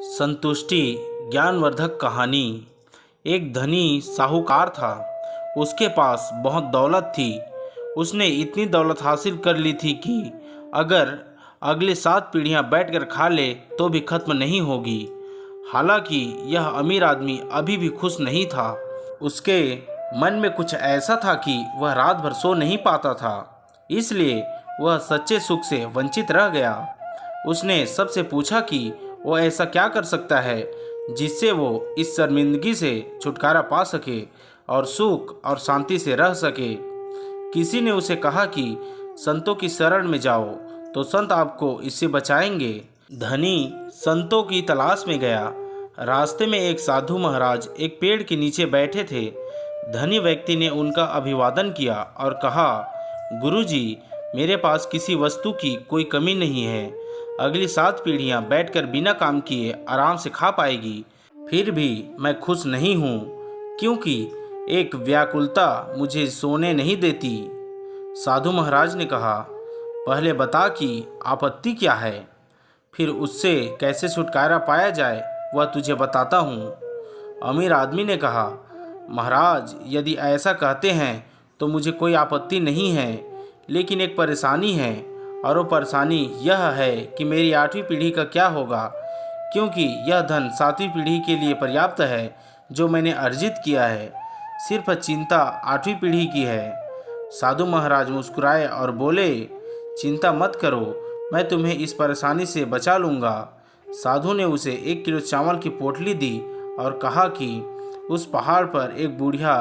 संतुष्टि ज्ञानवर्धक कहानी। एक धनी साहूकार था। उसके पास बहुत दौलत थी। उसने इतनी दौलत हासिल कर ली थी कि अगर अगले 7 पीढ़ियां बैठकर खा ले तो भी खत्म नहीं होगी। हालांकि यह अमीर आदमी अभी भी खुश नहीं था। उसके मन में कुछ ऐसा था कि वह रात भर सो नहीं पाता था, इसलिए वह सच्चे सुख से वंचित रह गया। उसने सबसे पूछा कि वो ऐसा क्या कर सकता है जिससे वो इस शर्मिंदगी से छुटकारा पा सके और सुख और शांति से रह सके। किसी ने उसे कहा कि संतों की शरण में जाओ तो संत आपको इससे बचाएंगे। धनी संतों की तलाश में गया। रास्ते में एक साधु महाराज एक पेड़ के नीचे बैठे थे। धनी व्यक्ति ने उनका अभिवादन किया और कहा, गुरुजी, मेरे पास किसी वस्तु की कोई कमी नहीं है। अगली 7 पीढ़ियां बैठकर बिना काम किए आराम से खा पाएगी। फिर भी मैं खुश नहीं हूँ, क्योंकि एक व्याकुलता मुझे सोने नहीं देती। साधु महाराज ने कहा, पहले बता कि आपत्ति क्या है, फिर उससे कैसे छुटकारा पाया जाए वह तुझे बताता हूँ। अमीर आदमी ने कहा, महाराज, यदि ऐसा कहते हैं तो मुझे कोई आपत्ति नहीं है, लेकिन एक परेशानी है, और वो परेशानी यह है कि मेरी 8वीं पीढ़ी का क्या होगा, क्योंकि यह धन 7वीं पीढ़ी के लिए पर्याप्त है जो मैंने अर्जित किया है। सिर्फ चिंता 8वीं पीढ़ी की है। साधु महाराज मुस्कुराए और बोले, चिंता मत करो, मैं तुम्हें इस परेशानी से बचा लूँगा। साधु ने उसे 1 किलो चावल की पोटली दी और कहा कि उस पहाड़ पर एक बुढ़िया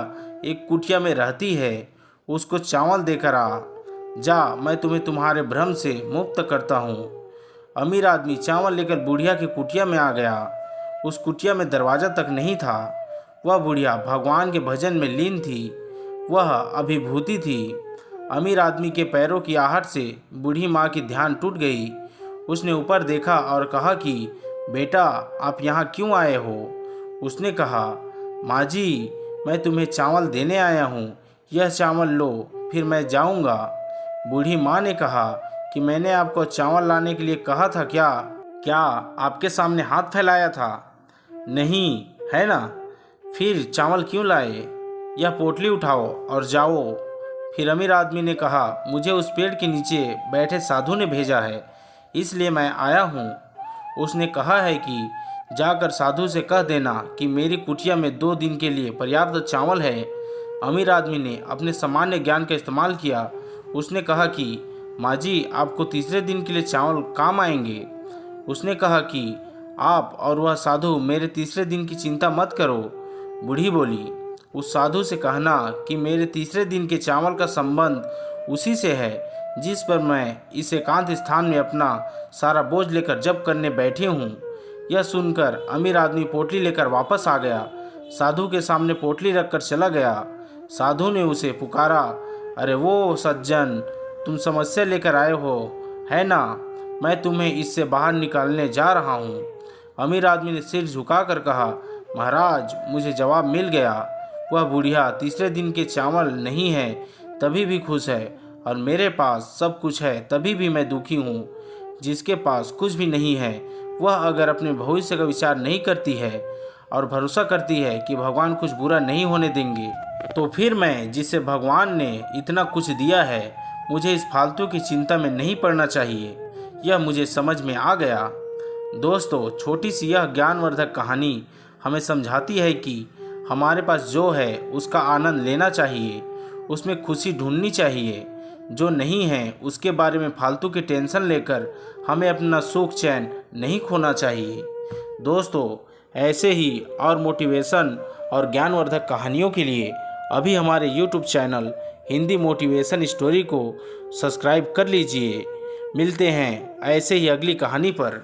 एक कुटिया में रहती है, उसको चावल देकर आ। जा, मैं तुम्हें तुम्हारे भ्रम से मुक्त करता हूँ। अमीर आदमी चावल लेकर बुढ़िया की कुटिया में आ गया। उस कुटिया में दरवाज़ा तक नहीं था। वह बुढ़िया भगवान के भजन में लीन थी। वह अभिभूति थी। अमीर आदमी के पैरों की आहट से बूढ़ी माँ की ध्यान टूट गई। उसने ऊपर देखा और कहा कि बेटा, आप यहाँ क्यों आए हो? उसने कहा, माँ जी, मैं तुम्हें चावल देने आया हूँ, यह चावल लो, फिर मैं जाऊँगा। बूढ़ी माँ ने कहा कि मैंने आपको चावल लाने के लिए कहा था क्या आपके सामने हाथ फैलाया था? नहीं, है ना? फिर चावल क्यों लाए? यह पोटली उठाओ और जाओ। फिर अमीर आदमी ने कहा, मुझे उस पेड़ के नीचे बैठे साधु ने भेजा है, इसलिए मैं आया हूँ। उसने कहा है कि जाकर साधु से कह देना कि मेरी कुटिया में 2 दिन के लिए पर्याप्त चावल है। अमीर आदमी ने अपने सामान्य ज्ञान का इस्तेमाल किया। उसने कहा कि माँ जी, आपको तीसरे दिन के लिए चावल काम आएंगे। उसने कहा कि आप और वह साधु मेरे तीसरे दिन की चिंता मत करो। बूढ़ी बोली, उस साधु से कहना कि मेरे तीसरे दिन के चावल का संबंध उसी से है जिस पर मैं इस एकांत स्थान में अपना सारा बोझ लेकर जप करने बैठी हूँ। यह सुनकर अमीर आदमी पोटली लेकर वापस आ गया। साधु के सामने पोटली रखकर चला गया। साधु ने उसे पुकारा, अरे वो सज्जन, तुम समस्या लेकर आए हो, है ना? मैं तुम्हें इससे बाहर निकालने जा रहा हूँ। अमीर आदमी ने सिर झुकाकर कहा, महाराज, मुझे जवाब मिल गया। वह बुढ़िया तीसरे दिन के चावल नहीं है तभी भी खुश है, और मेरे पास सब कुछ है तभी भी मैं दुखी हूँ। जिसके पास कुछ भी नहीं है, वह अगर अपने भविष्य का विचार नहीं करती है और भरोसा करती है कि भगवान कुछ बुरा नहीं होने देंगे, तो फिर मैं, जिसे भगवान ने इतना कुछ दिया है, मुझे इस फालतू की चिंता में नहीं पड़ना चाहिए। यह मुझे समझ में आ गया। दोस्तों, छोटी सी यह ज्ञानवर्धक कहानी हमें समझाती है कि हमारे पास जो है उसका आनंद लेना चाहिए, उसमें खुशी ढूंढनी चाहिए। जो नहीं है उसके बारे में फालतू की टेंशन लेकर हमें अपना सुख चैन नहीं खोना चाहिए। दोस्तों, ऐसे ही और मोटिवेशन और ज्ञानवर्धक कहानियों के लिए अभी हमारे YouTube channel Hindi motivation story को सब्सक्राइब कर लीजिए। मिलते हैं ऐसे ही अगली कहानी पर।